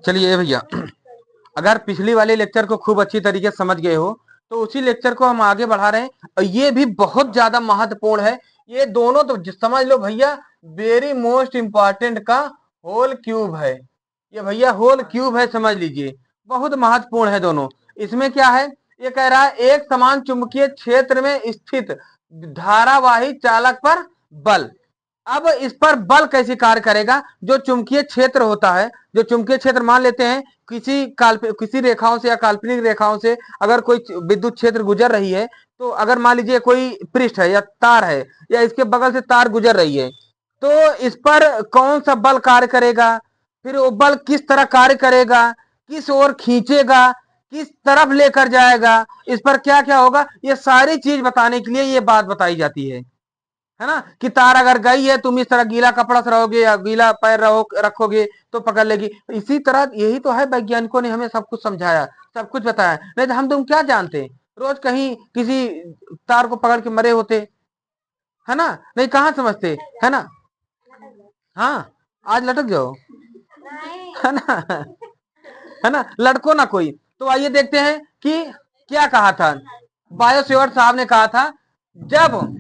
चलिए भैया, अगर पिछली वाले लेक्चर को खूब अच्छी तरीके से समझ गए हो तो उसी लेक्चर को हम आगे बढ़ा रहे हैं, और ये भी बहुत ज्यादा महत्वपूर्ण है। ये दोनों तो समझ लो भैया, वेरी मोस्ट इंपॉर्टेंट का होल क्यूब है। ये भैया होल क्यूब है, समझ लीजिए, बहुत महत्वपूर्ण है दोनों। इसमें क्या है, ये कह रहा है एक समान चुंबकीय क्षेत्र में स्थित धारावाही चालक पर बल। अब इस पर बल कैसे कार्य करेगा? जो चुंबकीय क्षेत्र होता है, जो चुंबकीय क्षेत्र मान लेते हैं किसी रेखाओं से या काल्पनिक रेखाओं से अगर कोई विद्युत क्षेत्र गुजर रही है, तो अगर मान लीजिए कोई पृष्ठ है या तार है या इसके बगल से तार गुजर रही है, तो इस पर कौन सा बल कार्य करेगा, फिर वो बल किस तरह कार्य करेगा, किस ओर खींचेगा, किस तरफ लेकर जाएगा, इस पर क्या क्या होगा, ये सारी चीज बताने के लिए ये बात बताई जाती है ना। कि तार अगर गई है, तुम इस तरह गीला कपड़ा से रहोगे या गीला पैर रखोगे तो पकड़ लेगी। इसी तरह यही तो है, वैज्ञानिकों ने हमें सब कुछ समझाया, सब कुछ बताया। नहीं तो हम तुम क्या जानते, रोज कहीं किसी तार को पकड़ के मरे होते, है ना। नहीं, कहाँ समझते, है ना। हाँ, आज लटक जाओ, है ना, है ना, लटको ना कोई। तो आइए देखते हैं कि क्या कहा था बायोसेवर साहब ने। जब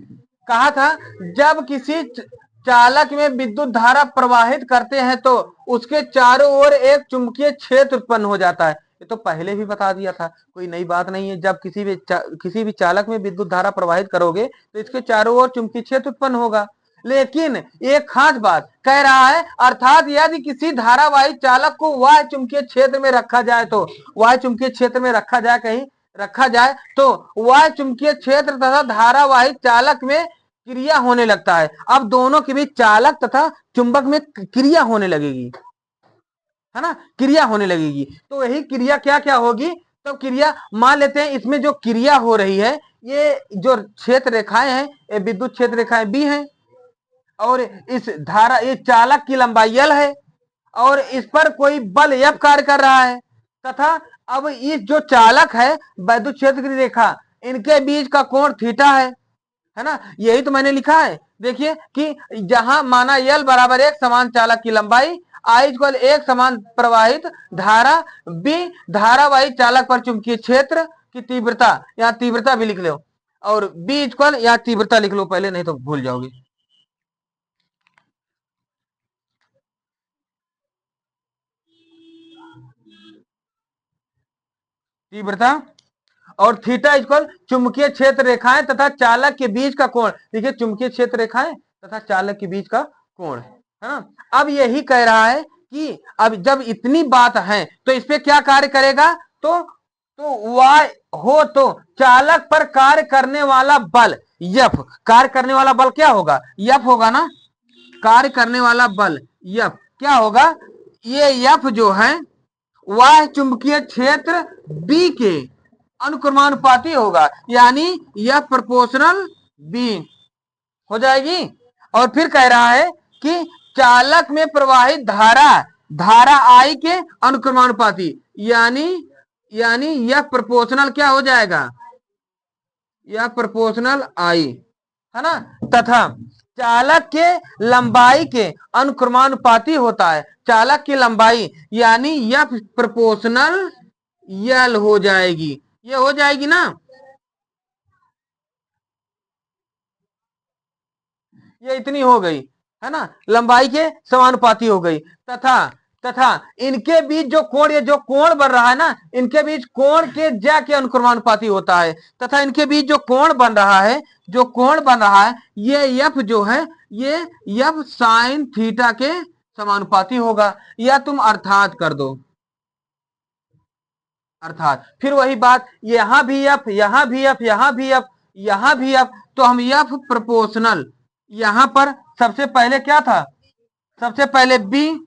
कहा था जब किसी चालक में विद्युत धारा प्रवाहित करते हैं तो उसके चारों ओर एक चुंबकीय क्षेत्र उत्पन्न हो जाता है। ये तो पहले भी बता दिया था, कोई नई बात नहीं है। जब किसी भी चालक में विद्युत धारा प्रवाहित करोगे तो इसके चारों ओर चुंबकीय क्षेत्र उत्पन्न होगा। लेकिन एक खास बात कह रहा है, अर्थात यदि किसी धारावाही चालक को वाह्य चुंबकीय क्षेत्र में रखा जाए, तो वाह्य चुंबकीय क्षेत्र में रखा जाए, कहीं रखा जाए तो वाह्य चुंबकीय क्षेत्र तथा धारावाही चालक में क्रिया होने लगता है। अब दोनों के बीच, चालक तथा चुंबक में क्रिया होने लगेगी, है ना, क्रिया होने लगेगी। तो यही क्रिया क्या क्या होगी, तो क्रिया मान लेते हैं इसमें जो क्रिया हो रही है, ये जो क्षेत्र रेखाएं हैं, ये विद्युत क्षेत्र रेखाएं भी हैं, और इस धारा, ये चालक की लंबाई L है, और इस पर कोई बल F कार्य कर रहा है। तथा अब इस जो चालक है, विद्युत क्षेत्र की रेखा, इनके बीच का कोण थीटा है ना। यही तो मैंने लिखा है, देखिए कि जहां माना L बराबर एक समान चालक की लंबाई, I इक्वल एक समान प्रवाहित धारा, B धारावाही चालक पर चुंबकीय क्षेत्र की तीव्रता, यहां तीव्रता भी लिख लो, और B इक्वल यहां तीव्रता लिख लो पहले, नहीं तो भूल जाओगे। तीव्रता, और थीटा इक्वल चुंबकीय क्षेत्र रेखाएं तथा चालक के बीच का कोण। देखिए, चुंबकीय क्षेत्र रेखाएं तथा चालक के बीच का कोण, है ना। अब यही कह रहा है कि अब जब इतनी बात है तो इस पे क्या कार्य करेगा, तो वाय हो तो चालक पर कार्य करने वाला बल F, कार्य करने वाला बल क्या होगा, F होगा ना। कार्य करने वाला बल F क्या होगा, ये F जो है वह चुंबकीय क्षेत्र B के अनुक्रमानुपाती होगा, यानी यह प्रोपोर्शनल B हो जाएगी। और फिर कह रहा है कि चालक में प्रवाहित धारा I के अनुक्रमानुपाती, यानी यह प्रोपोर्शनल क्या हो जाएगा, यह प्रोपोर्शनल I, है ना। तथा चालक के लंबाई के अनुक्रमानुपाती होता है, चालक की लंबाई, यानी यह प्रोपोर्शनल L हो जाएगी। ये हो जाएगी ना, ये इतनी हो गई, है ना, लंबाई के समानुपाती हो गई। तथा इनके बीच जो कोण, ये जो कोण बन रहा है ना, इनके बीच कोण के ज्या के अनुक्रमानुपाती होता है। तथा इनके बीच जो कोण बन रहा है, ये F जो है, ये F साइन थीटा के समानुपाती होगा। या तुम अर्थात कर दो, अर्थात फिर वही बात, यहां भी F, यहां भी F, यहां भी F, यहां भी F, तो हम F प्रोपोर्शनल, यहां पर सबसे पहले क्या था, सबसे पहले B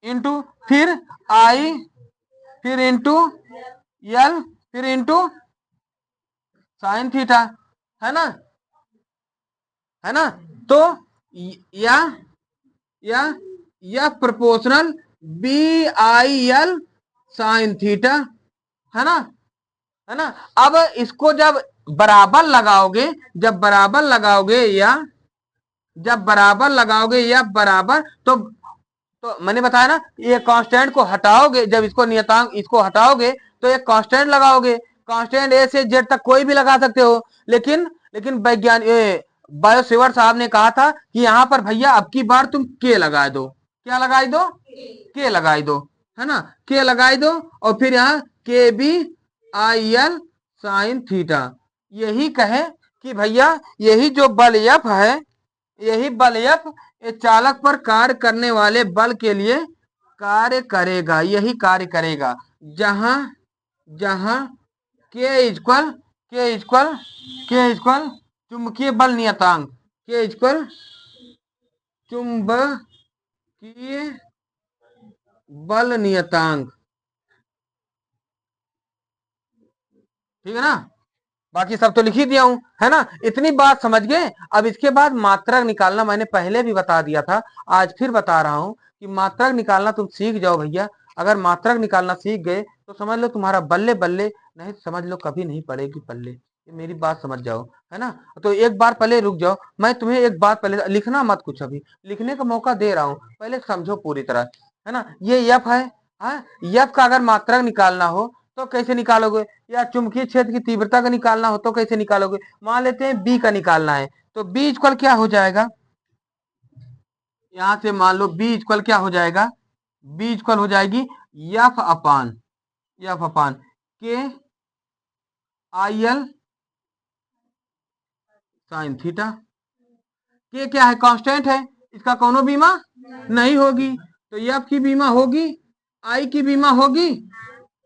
इंटू, फिर I, फिर इंटू L, फिर इंटू साइन थीटा, है ना, है ना। तो या प्रोपोर्शनल BIL साइन थीटा, है ना, है ना। अब इसको जब बराबर लगाओगे, जब बराबर लगाओगे या बराबर, तो तो मैंने बताया ना, ये कांस्टेंट को हटाओगे, जब इसको नियतांक इसको हटाओगे तो एक कांस्टेंट लगाओगे। कांस्टेंट ए से जेड तक कोई भी लगा सकते हो, लेकिन लेकिन वैज्ञानिक बायोसेवर साहब ने कहा था कि यहाँ पर भैया अब की बार तुम के लगा दो। क्या लगाई दो? के लगाई दो, है ना, के लगाई दो। और फिर यहाँ के B I L sine theta. यही कहे कि भैया यही जो बल एफ है, यही बल एफ ये चालक पर कार्य करने वाले बल के लिए कार्य करेगा, यही कार्य करेगा। जहां जहां के इक्वल चुंबकीय बल नियतांक, के इक्वल चुंबकीय बल नियतांक, ठीक है ना। बाकी सब तो लिख ही दिया हूं, है ना। इतनी बात समझ गए। अब इसके बाद मात्रक निकालना मैंने पहले भी बता दिया था, आज फिर बता रहा हूं कि मात्रक निकालना तुम सीख जाओ भैया। अगर मात्रक निकालना सीख गए तो समझ लो तुम्हारा बल्ले बल्ले, नहीं समझ लो कभी नहीं पड़ेगी पल्ले। ये मेरी बात समझ जाओ, है ना। तो एक बार पहले रुक जाओ, मैं तुम्हें एक बात पहले, लिखना मत कुछ, अभी लिखने का मौका दे रहा हूं, पहले समझो पूरी तरह, है ना। ये यफ है, यफ का अगर मात्रक निकालना हो तो कैसे निकालोगे, या चुंबकीय क्षेत्र की तीव्रता का निकालना हो तो कैसे निकालोगे। मान लेते हैं बी का निकालना है, तो बी इक्वल क्या हो जाएगा, यहां से मान लो बी इक्वल क्या हो जाएगा, बी इक्वल हो जाएगी यफ अपान के आई एल साइन थीटा। के क्या है, कांस्टेंट है, इसका कोनो बीमा नहीं होगी, तो एफ की बीमा होगी, आई की बीमा होगी,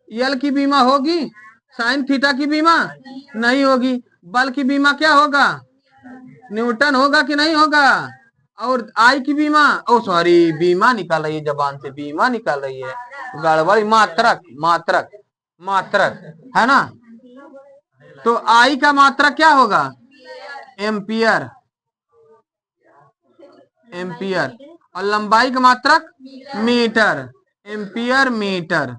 एल की बीमा होगी, साइन थीटा की बीमा नहीं होगी। बल की बीमा क्या होगा, न्यूटन होगा कि नहीं होगा। और आई की बीमा, ओ सॉरी, बीमा निकाल रही है जबान से, बीमा निकाल रही है, गड़बड़ी, मात्रक मात्रक मात्रक, है ना। तो आई का मात्रक क्या होगा, एम्पियर, एम्पियर। और लंबाई का मात्रक मीटर, एम्पियर मीटर।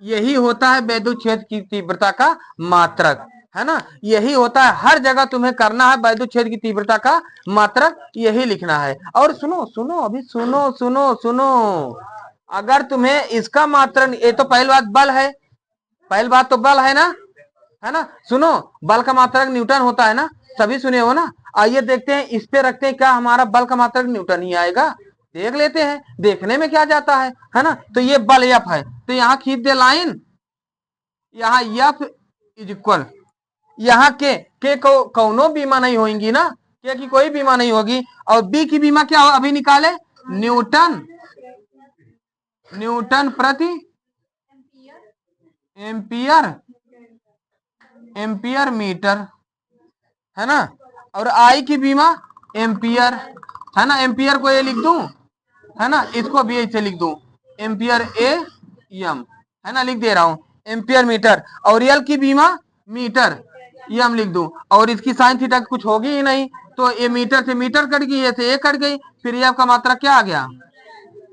यही होता है वैद्युत क्षेत्र की तीव्रता का मात्रक, है ना। यही होता है, हर जगह तुम्हें करना है वैद्युत क्षेत्र की तीव्रता का मात्रक, यही लिखना है। और सुनो सुनो, अभी सुनो सुनो सुनो, अगर तुम्हें इसका मात्रक, ये तो पहली बात बल है, पहली बात तो बल है ना। सुनो, बल का मात्रक न्यूटन होता है ना, सभी सुने हो ना। आइए देखते हैं, इस पे रखते हैं, क्या हमारा बल का मात्रक न्यूटन ही आएगा, देख लेते हैं, देखने में क्या जाता है ना। तो ये बल एफ है, तो यहाँ खींच दे लाइन, यहाँ एफ इज इक्वल, यहाँ के को कौनो बीमा नहीं होगी ना, के की कोई बीमा नहीं होगी। और बी की बीमा क्या हो, अभी निकाले, न्यूटन, न्यूटन प्रति एम्पियर, एम्पियर मीटर, है ना। और आई की बीमा एम्पियर, है ना। एम्पियर को ए लिख दूं, है ना, इसको भी ऐसे लिख दूं, एम्पियर ए एम, है ना, लिख दे रहा हूं, एम्पियर मीटर। और एल की बीमा मीटर एम लिख दूं, और इसकी साइन थीटा कुछ होगी ही नहीं, तो ये मीटर से मीटर कट गई, ऐसे ए कट गई, फिर एफ का मात्रा क्या आ गया,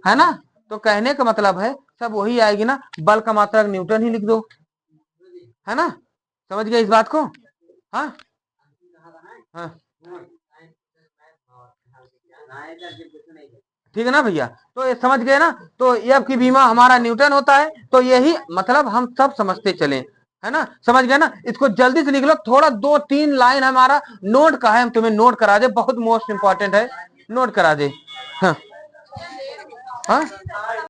है ना। तो कहने का मतलब है सब वही आएगी ना, बल का मात्रक न्यूटन ही लिख दो, है ना। समझ गए इस बात को, हाँ हाँ, ठीक है ना भैया। तो ये समझ गए ना, तो एफ की बीमा हमारा न्यूटन होता है, तो यही मतलब हम सब समझते चले, है ना। समझ गए ना, इसको जल्दी से लिख लो, थोड़ा 2-3 लाइन हमारा नोट का है, हम तुम्हें नोट करा दे, बहुत मोस्ट इंपॉर्टेंट है, नोट करा दे। हाँ हाँ